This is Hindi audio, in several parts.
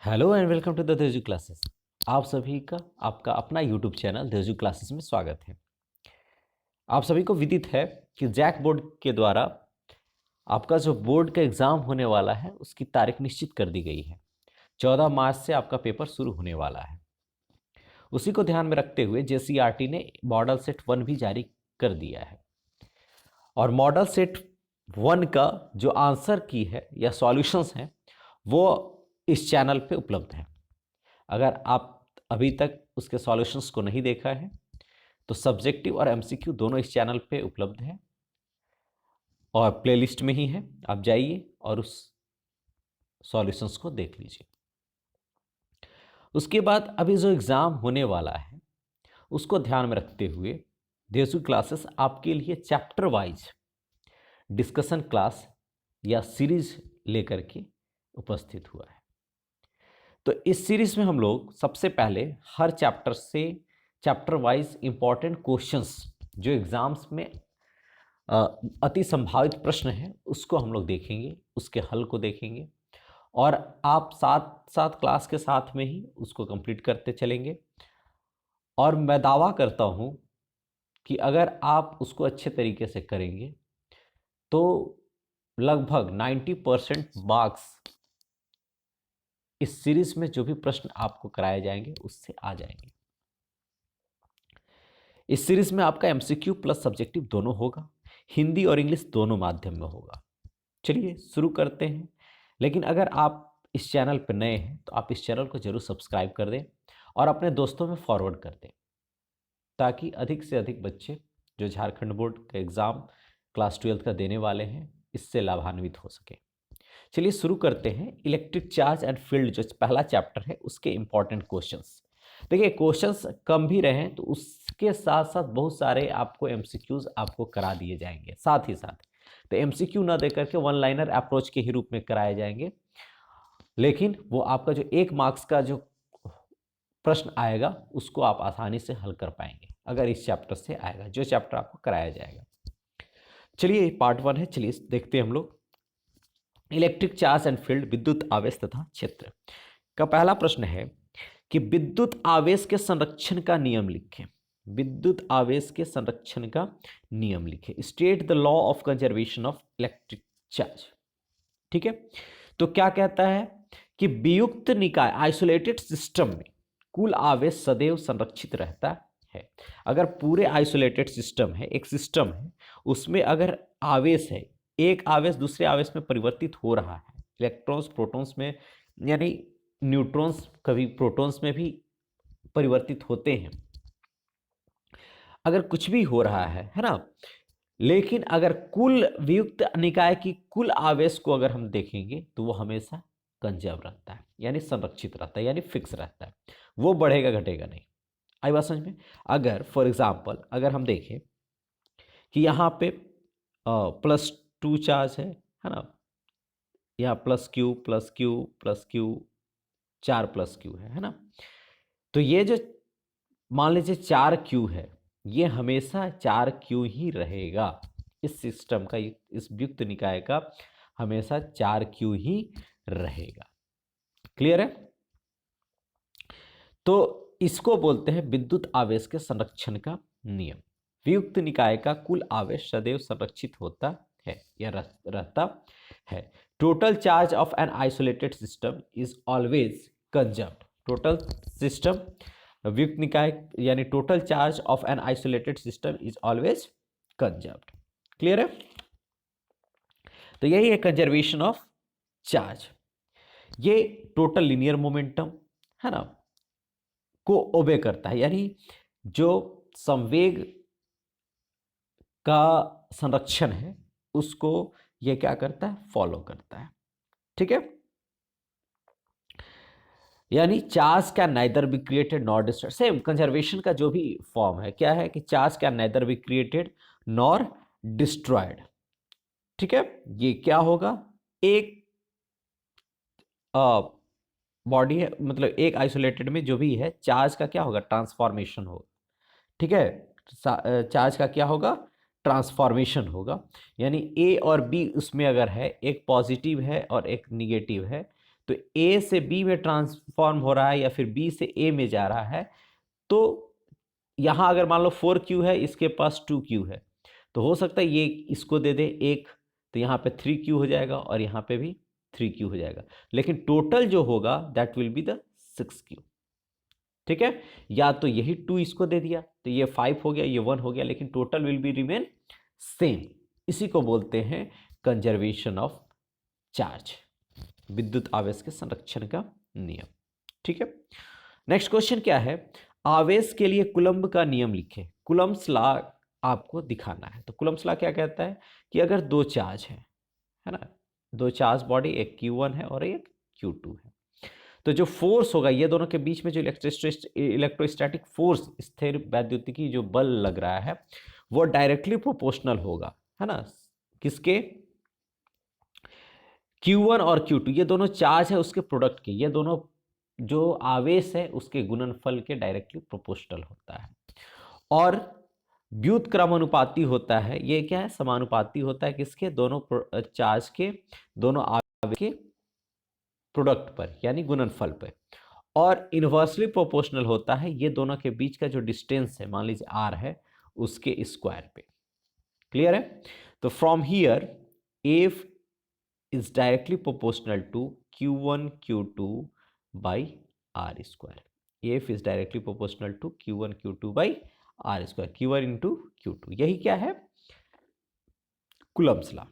Hello and welcome to the देजू क्लासेस। आप सभी का आपका अपना यूट्यूब चैनल देजू क्लासेस में स्वागत है। आप सभी को विदित है कि जैक बोर्ड के द्वारा आपका जो बोर्ड का एग्ज़ाम होने वाला है उसकी तारीख निश्चित कर दी गई है। 14 मार्च से आपका पेपर शुरू होने वाला है। उसी को ध्यान में रखते हुए जेसीईआरटी ने मॉडल सेट 1 भी जारी कर दिया है और मॉडल सेट 1 का जो आंसर की है या सॉल्यूशंस हैं वो इस चैनल पे उपलब्ध हैं। अगर आप अभी तक उसके सॉल्यूशंस को नहीं देखा है तो सब्जेक्टिव और एमसीक्यू दोनों इस चैनल पे उपलब्ध है और प्लेलिस्ट में ही है। आप जाइए और उस सॉल्यूशंस को देख लीजिए। उसके बाद अभी जो एग्ज़ाम होने वाला है उसको ध्यान में रखते हुए देसू क्लासेस आपके लिए चैप्टर वाइज डिस्कशन क्लास या सीरीज लेकर के उपस्थित हुआ है। तो इस सीरीज में हम लोग सबसे पहले हर चैप्टर से चैप्टर वाइज इंपॉर्टेंट क्वेश्चंस जो एग्जाम्स में अति संभावित प्रश्न है उसको हम लोग देखेंगे, उसके हल को देखेंगे और आप साथ साथ क्लास के साथ में ही उसको कंप्लीट करते चलेंगे। और मैं दावा करता हूँ कि अगर आप उसको अच्छे तरीके से करेंगे तो लगभग 90% मार्क्स इस सीरीज में जो भी प्रश्न आपको कराए जाएंगे उससे आ जाएंगे। इस सीरीज में आपका एमसीक्यू प्लस सब्जेक्टिव दोनों होगा, हिंदी और इंग्लिश दोनों माध्यम में होगा। चलिए शुरू करते हैं। लेकिन अगर आप इस चैनल पर नए हैं तो आप इस चैनल को जरूर सब्सक्राइब कर दें और अपने दोस्तों में फॉरवर्ड कर दें ताकि अधिक से अधिक बच्चे जो झारखंड बोर्ड का एग्ज़ाम क्लास 12 का देने वाले हैं इससे लाभान्वित हो सके। चलिए शुरू करते हैं। इलेक्ट्रिक चार्ज एंड फील्ड जो पहला चैप्टर है उसके इंपॉर्टेंट क्वेश्चंस। देखिए क्वेश्चंस कम भी रहे तो उसके साथ साथ बहुत सारे आपको एमसीक्यूज आपको करा दिए जाएंगे साथ ही साथ। तो एमसीक्यू ना देकर के वन लाइनर अप्रोच के ही रूप में कराए जाएंगे, लेकिन वो आपका जो 1 मार्क्स का जो प्रश्न आएगा उसको आप आसानी से हल कर पाएंगे अगर इस चैप्टर से आएगा जो चैप्टर आपको कराया जाएगा। चलिए पार्ट 1 है, चलिए देखते हैं हम लोग। इलेक्ट्रिक चार्ज एंड फील्ड, विद्युत आवेश तथा क्षेत्र का पहला प्रश्न है कि विद्युत आवेश के संरक्षण का नियम लिखें। विद्युत आवेश के संरक्षण का नियम लिखें। State the law of conservation of electric charge. ठीक है, तो क्या कहता है कि वियुक्त निकाय आइसोलेटेड सिस्टम में कुल आवेश सदैव संरक्षित रहता है। अगर पूरे आइसोलेटेड सिस्टम है, एक सिस्टम है, उसमें अगर आवेश है, एक आवेश दूसरे आवेश में परिवर्तित हो रहा है, इलेक्ट्रॉन्स प्रोटॉन्स में यानी न्यूट्रॉन्स कभी प्रोटॉन्स में भी परिवर्तित होते हैं, अगर कुछ भी हो रहा है ना। लेकिन अगर कुल वियुक्त निकाय की कुल आवेश को अगर हम देखेंगे तो वो हमेशा कंजर्व रहता है यानी संरक्षित रहता है यानी फिक्स रहता है, वो बढ़ेगा घटेगा नहीं। आई बात समझ में। अगर फॉर एग्जांपल अगर हम देखें कि यहाँ पे +2 चार्ज है ना, यहाँ +q +q +q 4+q है ना। तो ये जो मान लीजिए 4q है, ये हमेशा 4q ही रहेगा। इस सिस्टम का, इस वियुक्त निकाय का हमेशा 4q ही रहेगा। क्लियर है। तो इसको बोलते हैं विद्युत आवेश के संरक्षण का नियम। वियुक्त निकाय का कुल आवेश सदैव संरक्षित होता है या रहता है। Total charge of an isolated system is always conserved. Total system वियुक्त निकाय यानी total charge of an isolated system is always conserved. Clear है। तो यही है कंजर्वेशन ऑफ चार्ज। ये टोटल लीनियर मोमेंटम है ना को ओबे करता है, यानी जो संवेग का संरक्षण है उसको ये क्या करता है, फॉलो करता है। ठीक है, यानी charge can neither be created nor destroyed. Same conservation का जो भी फॉर्म है क्या है कि charge can neither be created nor destroyed. ठीक है, ये क्या होगा, एक बॉडी है मतलब एक आइसोलेटेड में जो भी है चार्ज का क्या होगा, ट्रांसफॉर्मेशन होगा। ठीक है, चार्ज का क्या होगा, ट्रांसफॉर्मेशन होगा। यानी ए और बी उसमें अगर है, एक पॉजिटिव है और एक निगेटिव है, तो ए से बी में ट्रांसफॉर्म हो रहा है या फिर बी से ए में जा रहा है, तो यहां अगर मान लो 4Q है, इसके पास 2Q है, तो हो सकता है ये इसको दे दे एक, तो यहाँ पे 3Q हो जाएगा और यहाँ पे भी 3Q हो जाएगा, लेकिन टोटल जो होगा that will be the 6Q। ठीक है, या तो यही 2 इसको दे दिया तो ये 5 हो गया, ये 1 हो गया, लेकिन total will be remain same. इसी को बोलते हैं कंजर्वेशन ऑफ चार्ज, विद्युत आवेश के संरक्षण का नियम। ठीक है, नेक्स्ट क्वेश्चन क्या है, आवेश के लिए कूलम्ब का नियम लिखे। कूलम्ब्स लॉ आपको दिखाना है। तो कूलम्ब्स लॉ क्या कहता है कि अगर दो चार्ज है ना, दो चार्ज बॉडी, एक Q1 है और एक Q2 है, तो जो फोर्स होगा ये दोनों के बीच में जो इलेक्ट्रोस्टैटिक फोर्स, स्थिर वैद्युतिकी जो बल लग रहा है, वो डायरेक्टली प्रोपोर्शनल होगा, है ना, किसके, Q1 और Q2 ये दोनों चार्ज है उसके प्रोडक्ट के, ये दोनों जो आवेश है उसके गुणनफल के डायरेक्टली प्रोपोर्शनल होता है। और व्युत्क्रमानुपाती होता है, ये क्या है, समानुपाती होता है किसके, दोनों चार्ज के, दोनों आवेश के प्रोडक्ट पर यानी गुणनफल पर। और इनवर्सली प्रोपोर्शनल होता है ये दोनों के बीच का जो डिस्टेंस है, मान लीजिए r है, उसके स्क्वायर पे। क्लियर है, तो from here F is directly proportional to Q1 Q2 by R square. F is directly proportional to Q1 Q2 by R square, Q1 into Q2, यही क्या है, कूलम्ब्स लॉ।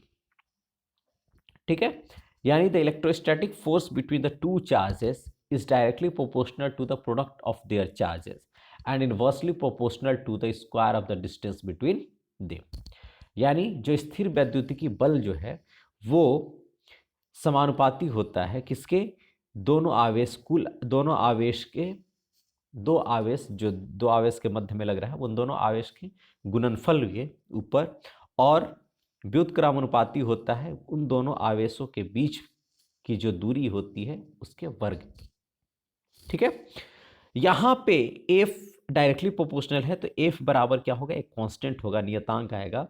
ठीक है, यानी the electrostatic force between the two charges is directly proportional to the product of their charges and inversely proportional to the square of the distance between them। यानी जो स्थिर वैद्युतिकी बल जो है वो समानुपाती होता है किसके, दोनों आवेश, कुल दोनों आवेश के, दो आवेश जो दो आवेश के मध्य में लग रहा है उन दोनों आवेश के गुणनफल के ऊपर, और व्युत्क्रमानुपाती होता है उन दोनों आवेशों के बीच की जो दूरी होती है उसके वर्ग की। ठीक है, यहां पे F डायरेक्टली प्रोपोर्शनल है तो F बराबर क्या होगा, एक कांस्टेंट होगा, नियतांक आएगा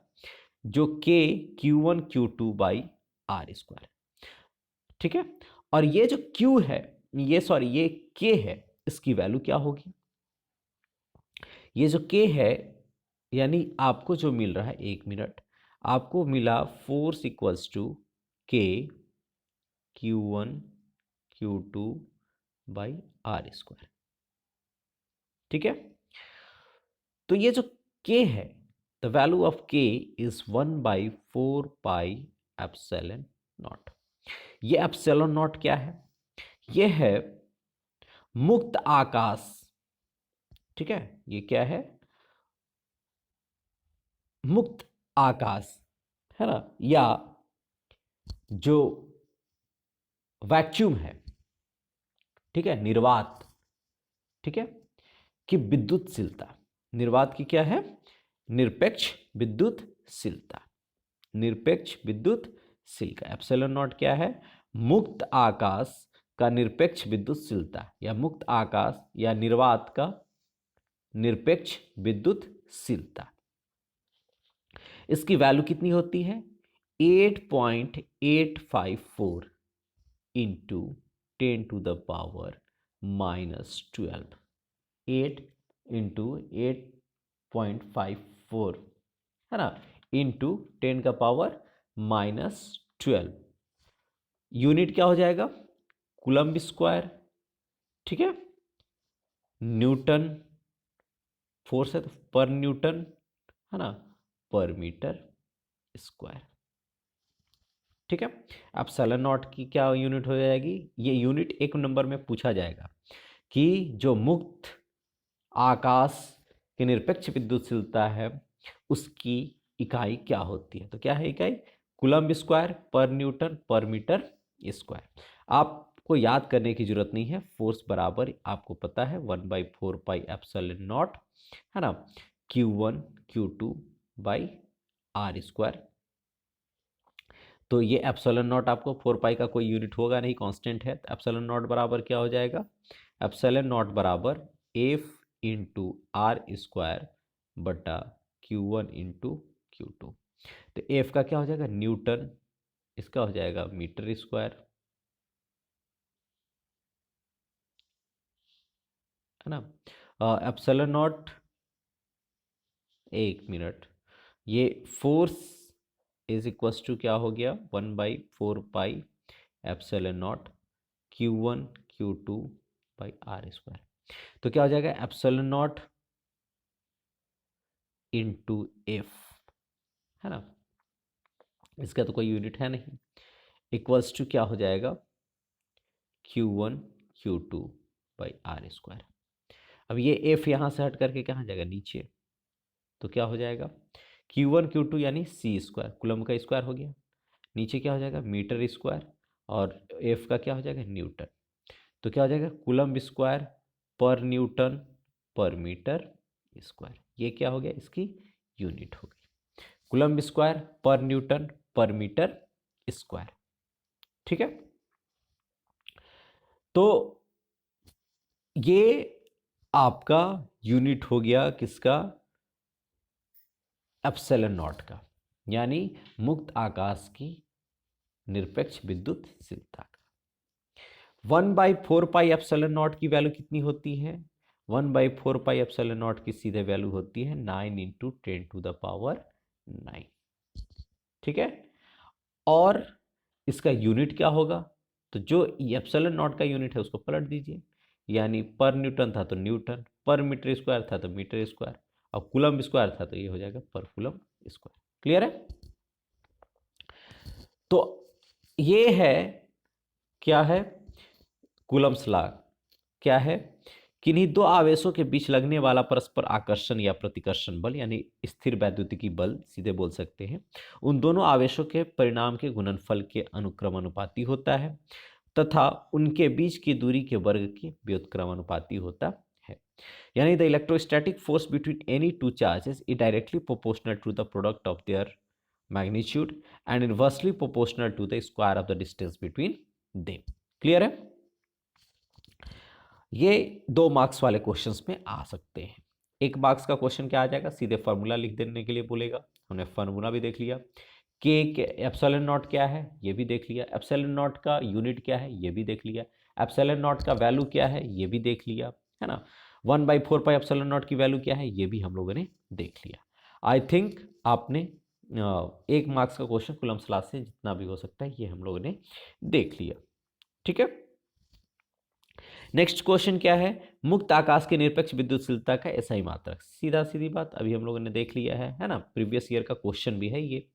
जो K Q1 Q2 by R square. ठीक है, और ये जो Q है, ये K है, इसकी वैल्यू क्या होगी, ये जो K है यानी आपको जो मिल रहा है, 1 मिनट, आपको मिला force equals to K Q1 Q2 by R square. ठीक है, तो ये जो K है, the value of K is 1/4 pi epsilon naught. ये एप्सिलॉन नॉट क्या है, ये है मुक्त आकाश। ठीक है, ये क्या है, मुक्त आकाश, है ना, या जो वैक्यूम है, ठीक है, निर्वात, ठीक है, कि विद्युतशीलता, निर्वात की क्या है, निरपेक्ष विद्युतशीलता, निरपेक्ष विद्युतशीलता। एप्सिलॉन नॉट क्या है, मुक्त आकाश का निरपेक्ष विद्युतशीलता, या मुक्त आकाश या निर्वात का निरपेक्ष विद्युतशीलता। इसकी वैल्यू कितनी होती है, 8.854 इंटू 10⁻⁻12, 8 इंटू 8.54, है ना, इंटू 10⁻⁻12। यूनिट क्या हो जाएगा, कूलम्ब स्क्वायर। ठीक है, न्यूटन फोर्स है तो पर न्यूटन, है ना, पर मीटर स्क्वायर। ठीक है, अब एप्सिलॉन नॉट की क्या यूनिट हो जाएगी, ये यूनिट एक नंबर में पूछा जाएगा कि जो मुक्त आकाश की निरपेक्ष विद्युतशीलता है उसकी इकाई क्या होती है, तो क्या है इकाई, कूलम्ब स्क्वायर पर न्यूटन पर मीटर स्क्वायर। आपको याद करने की जरूरत नहीं है, फोर्स बराबर आपको पता है 1/4 पाई एप्सिलॉन नॉट, है ना, Q1 Q2 by R square. तो ये एप्सिलॉन नॉट आपको 4 पाई का कोई यूनिट होगा नहीं, कांस्टेंट है, तो एप्सिलॉन नॉट बराबर क्या हो जाएगा, एप्सिलॉन नॉट बराबर F इंटू आर स्क्वायर बटा Q1 इंटू Q2। तो F का क्या हो जाएगा, न्यूटन, इसका हो जाएगा मीटर स्क्वायर, है ना। एप्सिलॉन नॉट, एक मिनट, ये फोर्स इज इक्वल्स टू क्या हो गया, 1/4 pi epsilon naught Q1 Q2 by R square. तो क्या हो जाएगा, एप्सिलॉन नॉट इंटू एफ, है ना, इसका तो कोई यूनिट है नहीं, इक्वल्स टू क्या हो जाएगा, Q1 Q2 by R square. अब ये एफ यहाँ से हट करके कहाँ जाएगा, नीचे, तो क्या हो जाएगा, Q1 Q2 यानी सी स्क्वायर, कुलम का स्क्वायर हो गया, नीचे क्या हो जाएगा, मीटर स्क्वायर, और एफ का क्या हो जाएगा, न्यूटन। तो क्या हो जाएगा, कुलम स्क्वायर पर न्यूटन पर मीटर स्क्वायर, ये क्या हो गया, इसकी यूनिट हो गई, कुलम स्क्वायर पर न्यूटन पर मीटर स्क्वायर। ठीक है, तो ये आपका यूनिट हो गया किसका, एप्सिलॉन नॉट का, यानी मुक्त आकाश की निरपेक्ष विद्युतशीलता का। 1/4 पाई एप्सिलॉन नॉट की वैल्यू कितनी होती है, 1/4 पाई एप्सिलॉन नॉट की सीधे वैल्यू होती है 9 × 10⁹ ठीक है, और इसका यूनिट क्या होगा, तो जो एप्सिलॉन नॉट का यूनिट है उसको पलट दीजिए, यानी पर न्यूटन था तो न्यूटन, पर मीटर स्क्वायर था तो मीटर स्क्वायर, और कुलम स्क्वायर था तो ये हो जाएगा पर कुलम स्क्वायर। क्लियर है, तो ये है, क्या है, कूलम्स लॉ क्या है, किन्हीं दो आवेशों के बीच लगने वाला परस्पर आकर्षण या प्रतिकर्षण बल, यानी स्थिर वैद्युतिकी बल सीधे बोल सकते हैं, उन दोनों आवेशों के परिणाम के गुणनफल के अनुक्रमानुपाती होता है तथा उनके बीच की दूरी के वर्ग के व्युत्क्रमानुपाती होता है। यानी the electrostatic force between any two charges is directly proportional to the product of their magnitude and inversely proportional to the square of the distance between them. Clear है, ये 2 मार्क्स वाले क्वेश्चंस में आ सकते हैं। 1 मार्क्स का क्वेश्चन क्या आ जाएगा, सीधे फार्मूला लिख देने के लिए बोलेगा, हमने फार्मूला भी देख लिया, के एप्सिलॉन नॉट क्या है ये भी देख लिया, एप्सिलॉन नॉट का यूनिट क्या है ये भी देख लिया, एप्सिलॉन नॉट का वैल्यू क्या है ये भी देख लिया, है ना, 1/4 पाई एप्सिलॉन नॉट की वैल्यू क्या है ये भी हम लोगों ने देख लिया। आई थिंक आपने 1 मार्क्स का क्वेश्चन कूलम्स लॉ से जितना भी हो सकता है ये हम लोगों ने देख लिया। ठीक है, नेक्स्ट क्वेश्चन क्या है, मुक्त आकाश के निरपेक्ष विद्युतशीलता का एसआई मात्रक, सीधा सीधी बात अभी हम लोगों ने देख लिया है ना, प्रीवियस ईयर का क्वेश्चन भी है ये।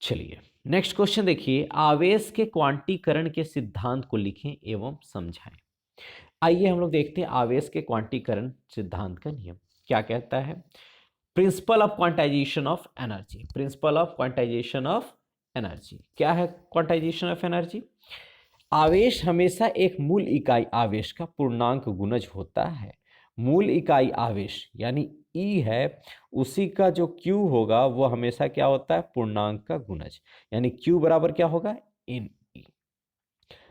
चलिए नेक्स्ट क्वेश्चन देखिए, आवेश के क्वांटीकरण के सिद्धांत को लिखें एवं समझाएं। आइए हम लोग देखते हैं आवेश के क्वांटीकरण सिद्धांत का नियम क्या कहता है। Principle of quantization of energy, principle of quantization of energy क्या है, क्वांटाइजेशन ऑफ एनर्जी, आवेश हमेशा एक मूल इकाई आवेश का पूर्णांक गुणज होता है। मूल इकाई आवेश यानी E है, उसी का जो Q होगा वो हमेशा क्या होता है, पूर्णांक का गुणज, यानी Q बराबर क्या होगा, NE।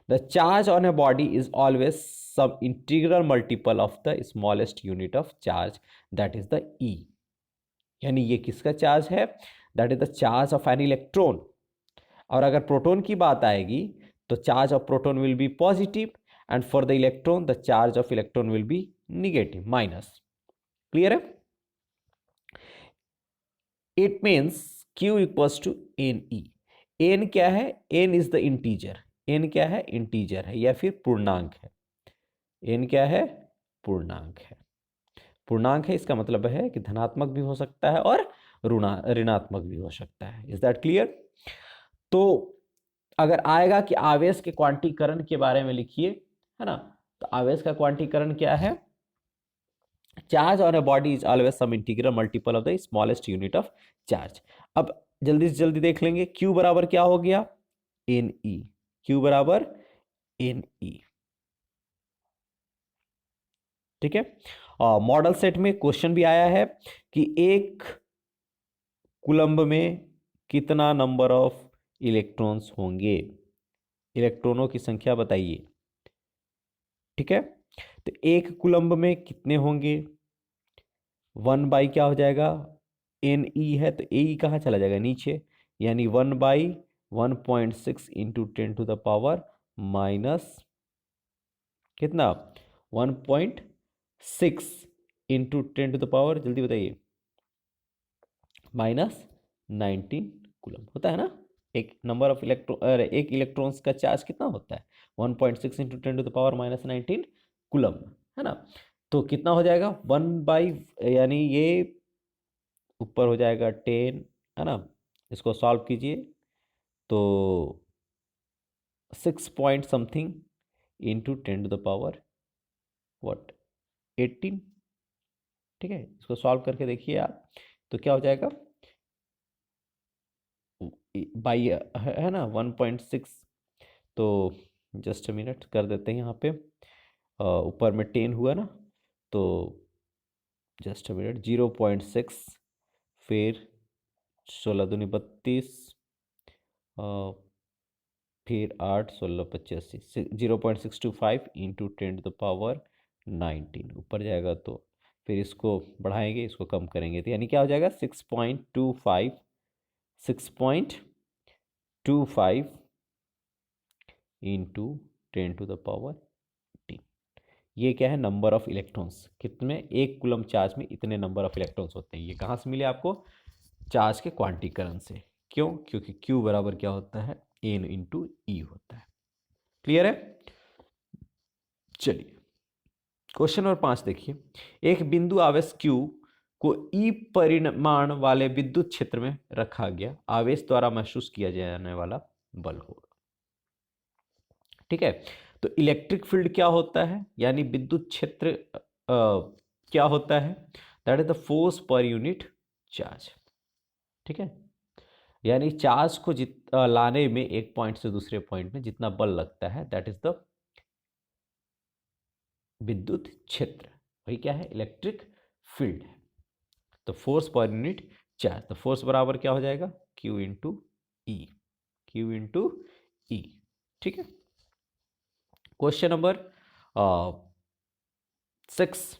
The charge on a body is always some integral multiple of the smallest unit of charge that is the E, यानी ये किसका चार्ज है, that is the charge of an electron. और अगर प्रोटॉन की बात आएगी तो charge of proton will be positive and for the electron the charge of electron will be negative, minus. Clear है, it means Q equals to NE। N क्या है, N is the integer, N क्या है, इंटीजर है या फिर पूर्णांक है, N क्या है, पूर्णांक है, पूर्णांक है इसका मतलब है कि धनात्मक भी हो सकता है और ऋणात्मक भी हो सकता है। इज दैट क्लियर, तो अगर आएगा कि आवेश के क्वांटीकरण के बारे में लिखिए, है ना, तो आवेश का क्वांटीकरण क्या है, charge on a body is always some integral multiple of the smallest unit of charge. अब जल्दी से जल्दी देख लेंगे, Q बराबर क्या हो गया, NE, Q बराबर NE। ठीक है, और मॉडल सेट में क्वेश्चन भी आया है कि एक कूलम्ब में कितना नंबर ऑफ इलेक्ट्रॉन्स होंगे, इलेक्ट्रॉनों की संख्या बताइए। ठीक है, तो एक कूलम्ब में कितने होंगे, 1 क्या हो जाएगा, NE है तो AE कहाँ चला जाएगा, नीचे, यानी 1/1.6 × 10⁻⁻, कितना 1.6 इंटू 10⁻, जल्दी बताइए, -19 कूलम होता है ना। एक नंबर ऑफ इलेक्ट्रॉन, एक इलेक्ट्रॉन्स का चार्ज कितना होता है? 1.6 इंटू 10⁻⁻19 कूलम, है ना। तो कितना हो जाएगा 1 बाई, यानी ये ऊपर हो जाएगा 10, है ना। इसको सॉल्व कीजिए तो 6 पॉइंट समथिंग इंटू 10⁻, 18। ठीक है, इसको सॉल्व करके देखिए आप, तो क्या हो जाएगा बाई, है ना 1.6। तो जस्ट अ मिनट कर देते हैं यहाँ पे, ऊपर में 10 हुआ ना, तो जस्ट अ मिनट, 0.6, फिर 16×2 = 32, फिर 8 16 85, 0.625 इंटू 10⁻19 ऊपर जाएगा, तो फिर इसको बढ़ाएंगे, इसको कम करेंगे, तो यानी क्या हो जाएगा 6.25, 6.25 इंटू 10⁻18। ये क्या है? Number of electrons. कितने? एक कूलम चार्ज में इतने नंबर ऑफ इलेक्ट्रॉन्स होते हैं। ये कहाँ से मिले आपको? चार्ज के क्वांटीकरण से। क्यों? क्योंकि Q बराबर क्या होता है? N इंटू ई होता है। क्लियर है? चलिए क्वेश्चन नंबर 5 देखिए। एक बिंदु आवेश Q को E परिमाण वाले विद्युत क्षेत्र में रखा गया। आवेश द्वारा महसूस किया जाने वाला बल होगा। ठीक है, तो इलेक्ट्रिक फील्ड क्या होता है, यानी विद्युत क्षेत्र क्या होता है? That is the force per unit charge. ठीक है, यानी चार्ज को लाने में एक पॉइंट से दूसरे पॉइंट में जितना बल लगता है, दैट इज द विद्युत क्षेत्र। वही क्या है? इलेक्ट्रिक फील्ड है। तो फोर्स पर यूनिट चार्ज, तो फोर्स बराबर क्या हो जाएगा? Q इंटू ई, Q इंटू ई। ठीक है, क्वेश्चन नंबर 6,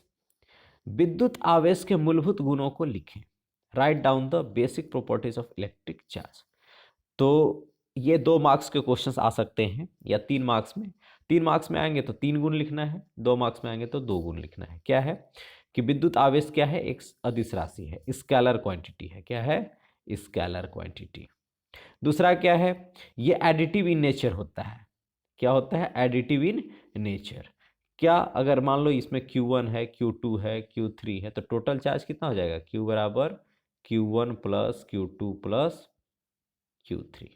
विद्युत आवेश के मूलभूत गुणों को लिखें। Write down the basic properties of electric charge. तो ये 2 मार्क्स के क्वेश्चंस आ सकते हैं, या 3 मार्क्स में। 3 मार्क्स में आएंगे तो 3 गुण लिखना है, 2 मार्क्स में आएंगे तो 2 गुण लिखना है। क्या है कि विद्युत आवेश क्या है? एक अदिश राशि है, स्केलर क्वांटिटी है। क्या है? Scalar quantity. दूसरा क्या है? ये एडिटिव इन नेचर होता है। क्या होता है? Additive in nature. क्या? अगर मान लो इसमें Q1 है, Q2 है, Q3 है, तो टोटल चार्ज कितना हो जाएगा? Q बराबर Q1 plus Q2 plus Q3।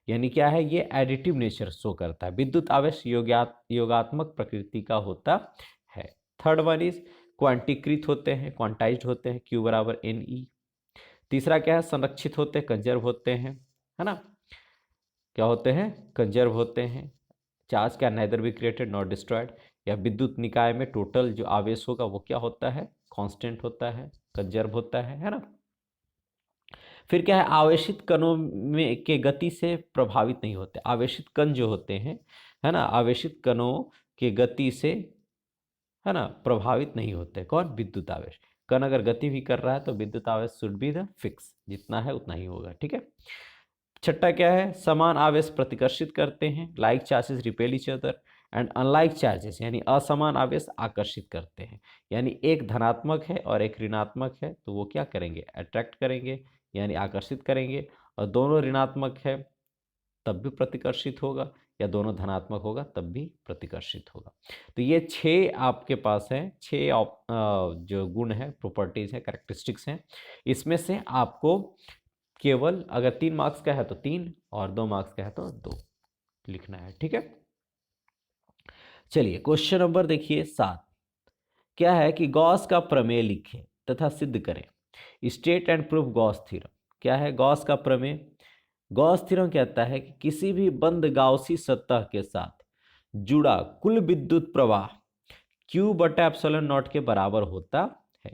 यानी क्या है? ये एडिटिव नेचर शो करता है। विद्युत आवेश योगात्मक प्रकृति का होता है। थर्ड वन इज क्वांटीकृत होते हैं, क्वांटाइज्ड होते हैं, Q बराबर NE। तीसरा क्या है? संरक्षित होते हैं, कंजर्व होते हैं, है ना। क्या होते हैं? कंजर्व होते हैं। चार्ज क्या? Nether be created not destroyed. या विद्युत निकाय में टोटल जो आवेश होगा वो क्या होता है? कांस्टेंट होता है, कंजर्व होता है ना। फिर क्या है? आवेशित कणों में के गति से प्रभावित नहीं होते। आवेशित कण जो होते हैं, है ना, आवेशित कणों के गति से, है ना, प्रभावित नहीं होते। कौन? विद्युत आवेश। कण अगर गति भी कर रहा है तो विद्युत आवेश शुड बी द फिक्स, जितना है उतना ही होगा। ठीक है, छठा क्या है? समान आवेश प्रतिकर्षित करते हैं। Like charges repel each other and unlike charges, यानी असमान आवेश आकर्षित करते हैं। यानी एक धनात्मक है और एक ऋणात्मक है, तो वो क्या करेंगे? अट्रैक्ट करेंगे, यानी आकर्षित करेंगे। और दोनों ऋणात्मक है तब भी प्रतिकर्षित होगा, या दोनों धनात्मक होगा तब भी प्रतिकर्षित होगा। तो ये 6 आपके पास है, 6 जो गुण है, प्रॉपर्टीज है, कैरेक्टरिस्टिक्स हैं। इसमें से आपको केवल अगर 3 मार्क्स का है तो 3, और 2 मार्क्स का है तो 2 लिखना है। ठीक है, चलिए क्वेश्चन नंबर देखिए 7। क्या है कि गॉस का प्रमेय लिखें तथा सिद्ध करें। State and proof Gauss theorem. क्या है गॉस का प्रमेय? गॉस थ्योरम कहता है कि किसी भी बंद गाउसी सतह के साथ जुड़ा कुल विद्युत प्रवाह Q बटा एप्सिलॉन नॉट के बराबर होता है।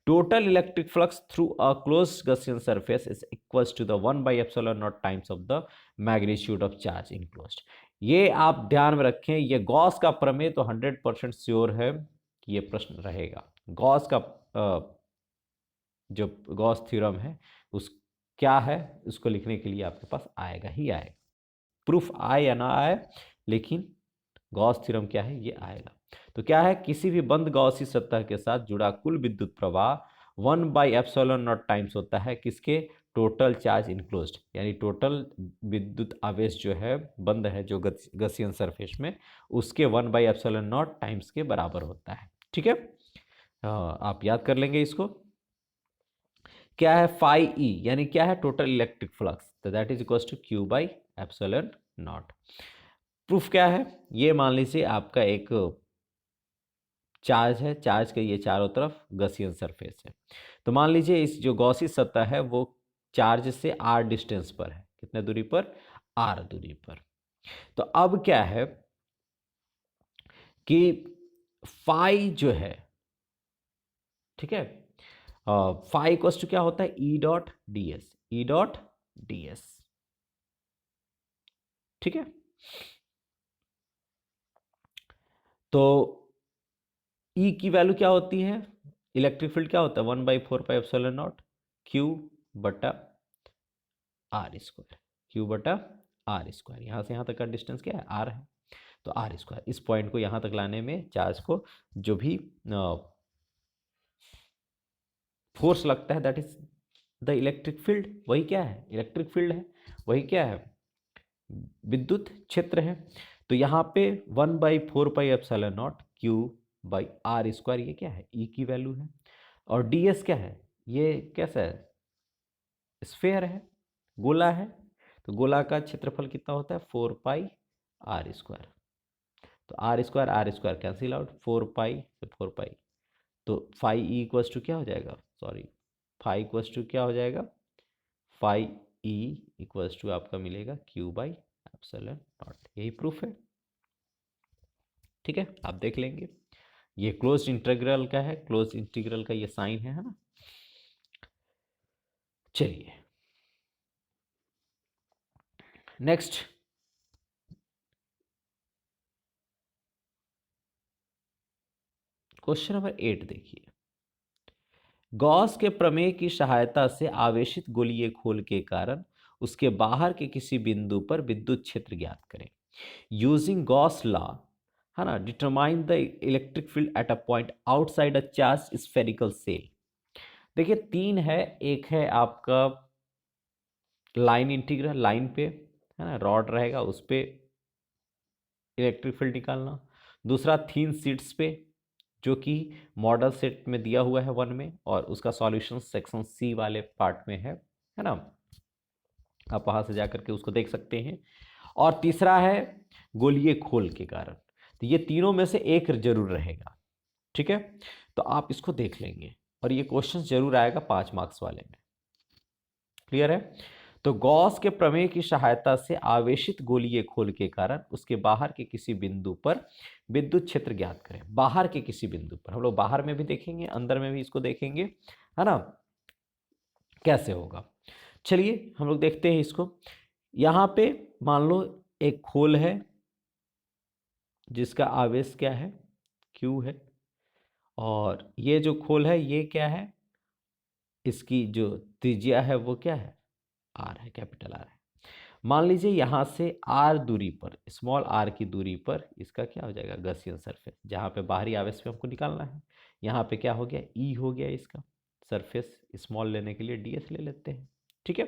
Total electric flux through a closed Gaussian surface is equals to the 1 by epsilon naught times of the magnitude of charge enclosed. ये आप ध्यान में रखें, ये गॉस का प्रमेय तो 100% श्योर है कि ये प्रश्न रहेगा। गॉस का जो गॉस थ्योरम है उस क्या है, उसको लिखने के लिए आपके पास आएगा ही आएगा। प्रूफ आए या ना आए, लेकिन गॉस थ्योरम क्या है, ये आएगा। तो क्या है, किसी भी बंद गॉसी सतह के साथ जुड़ा कुल विद्युत प्रवाह 1/ε0 टाइम्स होता है किसके, टोटल चार्ज इनक्लोज्ड, यानी टोटल विद्युत आवेश जो है बंद है जो गसियन सरफेस में, उसके 1/ε0 टाइम्स के बराबर होता है। ठीक है, आप याद कर लेंगे इसको। क्या है फाई ई, यानी क्या है, टोटल इलेक्ट्रिक फ्लक्स, तो that is equal to Q/ε0। Proof क्या है, ये मान लीजिए आपका एक चार्ज है, चार्ज के ये चारों तरफ गॉसियन सरफेस है। तो मान लीजिए इस जो गॉसी सतह है वो चार्ज से r डिस्टेंस पर है, कितने दूरी पर, r दूरी पर। तो अब क्या है कि फाई जो है, ठीक है, फाई इक्वल्स टू क्या होता है, E.ds। ठीक है, तो E की वैल्यू क्या होती है, इलेक्ट्रिक फील्ड क्या होता है, 1/4πε0 Q/r², Q/r²। यहां से यहां तक का डिस्टेंस क्या है, r है, तो r²। इस पॉइंट को यहां तक लाने में चार्ज को जो भी फोर्स लगता है that is the electric field, वही क्या है, इलेक्ट्रिक फील्ड है, वही क्या है, विद्युत क्षेत्र है। तो यहाँ पे 1/4πε0 Q/r², ये क्या है, E की वैल्यू है। और ds क्या है, ये कैसा है, स्फेयर है, गोला है, तो गोला का क्षेत्रफल कितना होता है, 4πr²। तो r² कैंसिल आउट, 4π से 4π, तो फाई ई इक्वल्स टू क्या हो जाएगा, सॉरी, फाई इक्वल्स टू क्या हो जाएगा, फाई ई इक्वल्स टू आपका मिलेगा Q/ε0। यही प्रूफ है। ठीक है, आप देख लेंगे, ये क्लोज इंटीग्रल का है, क्लोज इंटीग्रल का ये साइन है ना। चलिए नेक्स्ट, क्वेश्चन नंबर 8 देखिए। गॉस के प्रमेय की सहायता से आवेशित गोलीय खोल के कारण उसके बाहर के किसी बिंदु पर विद्युत क्षेत्र ज्ञात करें। यूजिंग गॉस लॉ, है ना, determine the electric field at a point outside a charge spherical shell. देखिए तीन है, एक है आपका लाइन इंटीग्रल, लाइन पे है ना रॉड रहेगा, उस पे इलेक्ट्रिक फील्ड निकालना। दूसरा थीन शीट्स पे, जो कि मॉडल सेट में दिया हुआ है 1 में, और उसका सॉल्यूशन सेक्शन सी वाले पार्ट में है ना, आप वहां से जाकर के उसको देख सकते हैं। और तीसरा है गोलीय खोल के कारण। तो ये तीनों में से एक जरूर रहेगा। ठीक है, तो आप इसको देख लेंगे और ये क्वेश्चन जरूर आएगा 5 मार्क्स वाले में। क्लियर है, तो गॉस के प्रमेय की सहायता से आवेशित गोलीय खोल के कारण उसके बाहर के किसी बिंदु पर विद्युत क्षेत्र ज्ञात करें। बाहर के किसी बिंदु पर, हम लोग बाहर में भी देखेंगे, अंदर में भी इसको देखेंगे, है ना, कैसे होगा। चलिए हम लोग देखते हैं इसको। यहां पे मान लो एक खोल है जिसका आवेश क्या है, Q है, और ये जो खोल है ये क्या है, इसकी जो त्रिज्या है वो क्या है, R है, कैपिटल R है। मान लीजिए यहां से R दूरी पर, स्मॉल r की दूरी पर इसका क्या हो जाएगा, गॉसियन सरफेस, जहां पे बाहरी आवेश पे हमको निकालना है। यहाँ पे क्या हो गया, E हो गया इसका, सरफेस स्मॉल लेने के लिए ds ले लेते हैं। ठीक है,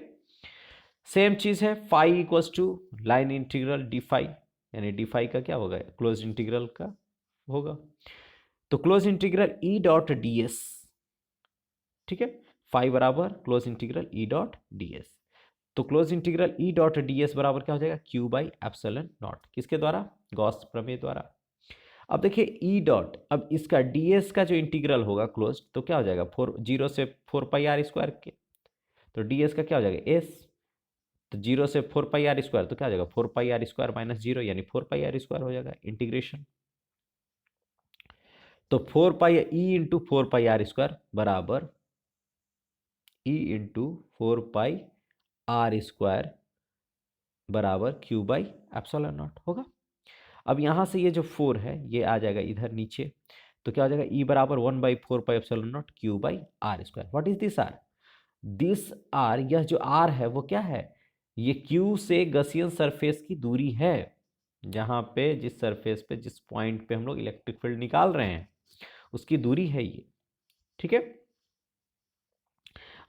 सेम चीज है, phi equals to line integral d phi, यानी डी फाई का क्या होगा, क्लोज इंटीग्रल का होगा। तो क्लोज इंटीग्रल E.ds, ठीक है, फाई बराबर क्लोज इंटीग्रल E.ds। तो क्लोज इंटीग्रल E.ds बराबर क्या हो जाएगा, Q/ε0, किसके द्वारा, गॉस प्रमेय द्वारा। अब देखिए E डॉट, अब इसका ds का जो इंटीग्रल होगा क्लोज, तो क्या हो जाएगा, 0 से 4πr² के, तो ds का क्या हो जाएगा s, तो 0 से 4πr², तो क्या हो जाएगा 4πr² माइनस 0, यानी 4πr² हो जाएगा इंटीग्रेशन। तो 4π E इंटू 4πr² बराबर E इंटू 4πr² बराबर Q/ε0 होगा। अब यहां से ये जो 4 है ये आ जाएगा इधर नीचे, तो क्या हो जाएगा E बराबर 1/4πε0 Q/r²। What is this R, this R, यह जो R है वो क्या है, ये Q से गॉसियन सरफेस की दूरी है। जहाँ पे जिस सरफेस पे जिस पॉइंट पे हम लोग इलेक्ट्रिक फील्ड निकाल रहे हैं उसकी दूरी है ये, ठीक है।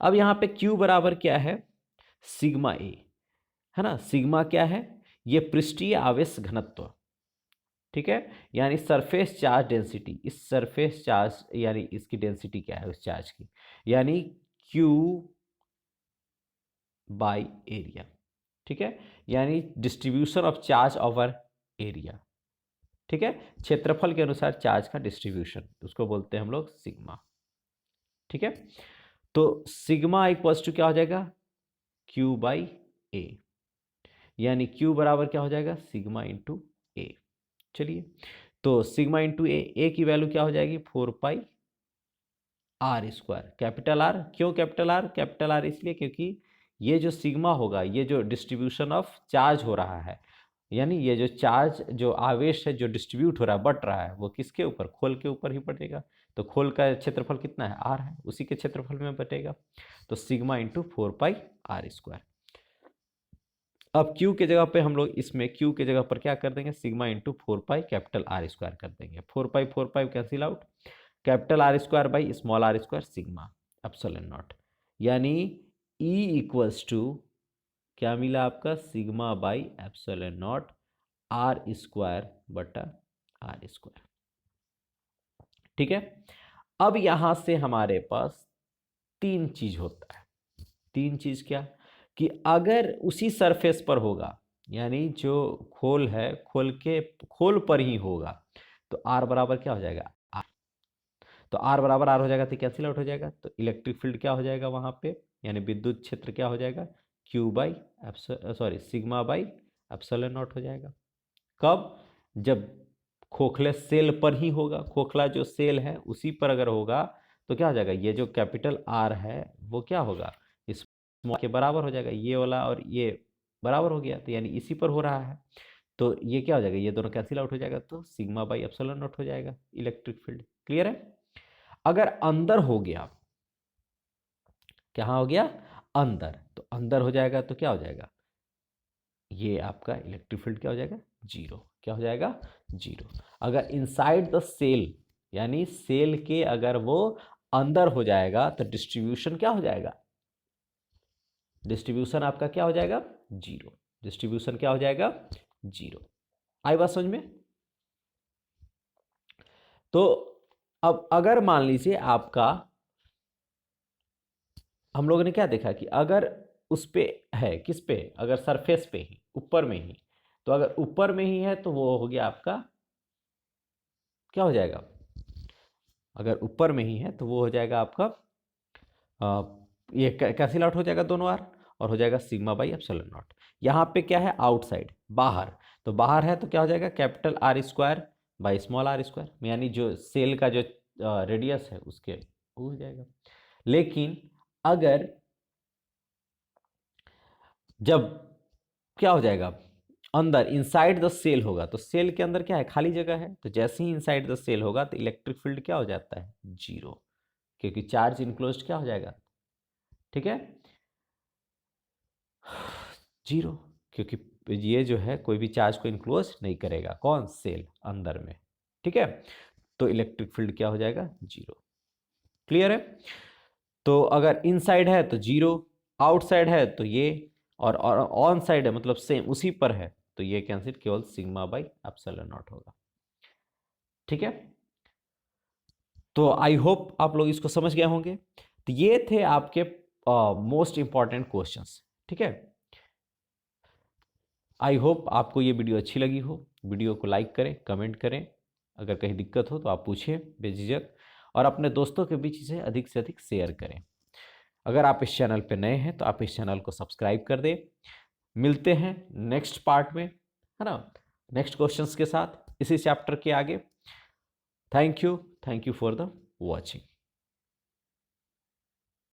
अब यहाँ पे Q बराबर क्या है, सिग्मा ए, है ना। सिग्मा क्या है, ये पृष्ठीय आवेश घनत्व, ठीक है, यानी सरफेस चार्ज डेंसिटी। इस सरफेस चार्ज यानी इसकी डेंसिटी क्या है उस चार्ज की, यानी Q बाई एरिया, ठीक है, यानी distribution of charge over area, ठीक है, क्षेत्रफल के अनुसार चार्ज का डिस्ट्रीब्यूशन, उसको बोलते हैं हम लोग सिग्मा, ठीक है। तो सिग्मा इक्वल्स टू क्या हो जाएगा, Q बाई ए, यानी Q बराबर क्या हो जाएगा, सिग्मा इंटू ए। चलिए, तो सिग्मा इंटू ए की वैल्यू क्या हो जाएगी, 4 pi R square, capital R. क्यों कैपिटल आर, कैपिटल आर इसलिए क्योंकि ये जो सिग्मा होगा, ये जो डिस्ट्रीब्यूशन ऑफ चार्ज हो रहा है, यानी ये जो चार्ज, जो आवेश है जो डिस्ट्रीब्यूट हो रहा है, बट रहा है, वो किसके ऊपर, खोल के ऊपर ही बटेगा। तो खोल का क्षेत्रफल कितना है, आर है, उसी के क्षेत्रफल में बटेगा। तो sigma into 4 pi R square. अब Q के जगह पे हम लोग इसमें Q के जगह पर क्या कर देंगे, sigma into 4 pi capital R square कर देंगे। 4 pi cancel out, capital R square by small R square sigma epsilon naught, यानी E इक्वल्स टू क्या मिला आपका, sigma by epsilon naught R square बटा आर स्क्वायर, ठीक है। अब यहां से हमारे पास तीन चीज होता है। तीन चीज क्या, कि अगर उसी सरफेस पर होगा, यानी जो खोल है, खोल पर ही होगा, तो आर बराबर क्या हो जाएगा, आर। तो आर बराबर आर हो जाएगा तो कैंसिल आउट हो जाएगा, तो इलेक्ट्रिक फील्ड क्या हो जाएगा वहां पे, यानी विद्युत क्षेत्र क्या हो जाएगा, Q by sigma by epsilon not हो जाएगा। कब, जब खोखले सेल पर ही होगा, खोखला जो सेल है उसी पर अगर होगा तो क्या हो जाएगा, ये जो कैपिटल आर है वो क्या होगा, इस के बराबर हो जाएगा, ये वाला और ये बराबर हो गया, तो यानी इसी पर हो रहा है, तो ये क्या हो जाएगा, ये दोनों कैंसिल आउट हो जाएगा, तो सिग्मा बाई एप्सिलॉन नॉट हो जाएगा इलेक्ट्रिक फील्ड। क्लियर है। अगर अंदर हो गया, कहाँ हो गया, अंदर, तो अंदर हो जाएगा तो क्या हो जाएगा, ये आपका इलेक्ट्रिक फील्ड क्या हो जाएगा, जीरो। क्या हो जाएगा, जीरो। अगर इनसाइड द सेल, यानी सेल के अगर वो अंदर हो जाएगा तो डिस्ट्रीब्यूशन क्या हो जाएगा, डिस्ट्रीब्यूशन आपका क्या हो जाएगा, जीरो। डिस्ट्रीब्यूशन क्या हो जाएगा, जीरो। आई बात समझ में। तो अब अगर मान लीजिए आपका, हम लोगों ने क्या देखा कि अगर उस पे है, किस पे, अगर सरफेस पे ही, ऊपर में ही, तो अगर ऊपर में ही है तो वो हो गया आपका, क्या हो जाएगा, अगर ऊपर में ही है तो वो हो जाएगा आपका ये कैंसिल आउट हो जाएगा दोनों आर, और हो जाएगा सिग्मा बाई एप्सिलॉन नॉट। यहाँ पे क्या है, आउटसाइड, बाहर, तो बाहर है तो क्या हो जाएगा, capital R square by small R square, यानी जो सेल का जो रेडियस है उसके वो हो जाएगा। लेकिन अगर जब क्या हो जाएगा, अंदर इनसाइड द सेल होगा, तो सेल के अंदर क्या है, खाली जगह है, तो जैसे ही इनसाइड द सेल होगा तो इलेक्ट्रिक फील्ड क्या हो जाता है, जीरो, क्योंकि चार्ज इनक्लोज्ड क्या हो जाएगा, ठीक है, जीरो, क्योंकि ये जो है कोई भी चार्ज को इनक्लोज नहीं करेगा, कौन, सेल अंदर में, ठीक है। तो इलेक्ट्रिक फील्ड क्या हो जाएगा, जीरो। क्लियर है। तो अगर इनसाइड है तो जीरो, आउटसाइड है तो ये, और ऑन साइड है मतलब सेम उसी पर है, तो ये कैंसिल, केवल सिग्मा बाई एप्सिलॉन नॉट होगा, ठीक है। तो आई होप आप लोग इसको समझ गए होंगे। तो ये थे आपके मोस्ट इंपॉर्टेंट क्वेश्चंस, ठीक है। आई होप आपको ये वीडियो अच्छी लगी हो। वीडियो को लाइक करें, कमेंट करें, अगर कहीं दिक्कत हो तो आप पूछें बेझिझक, और अपने दोस्तों के बीच इसे अधिक से अधिक शेयर करें। अगर आप इस चैनल पर नए हैं तो आप इस चैनल को सब्सक्राइब कर दें। मिलते हैं नेक्स्ट पार्ट में, है ना, नेक्स्ट क्वेश्चंस के साथ इसी चैप्टर के आगे। Thank you for the watching.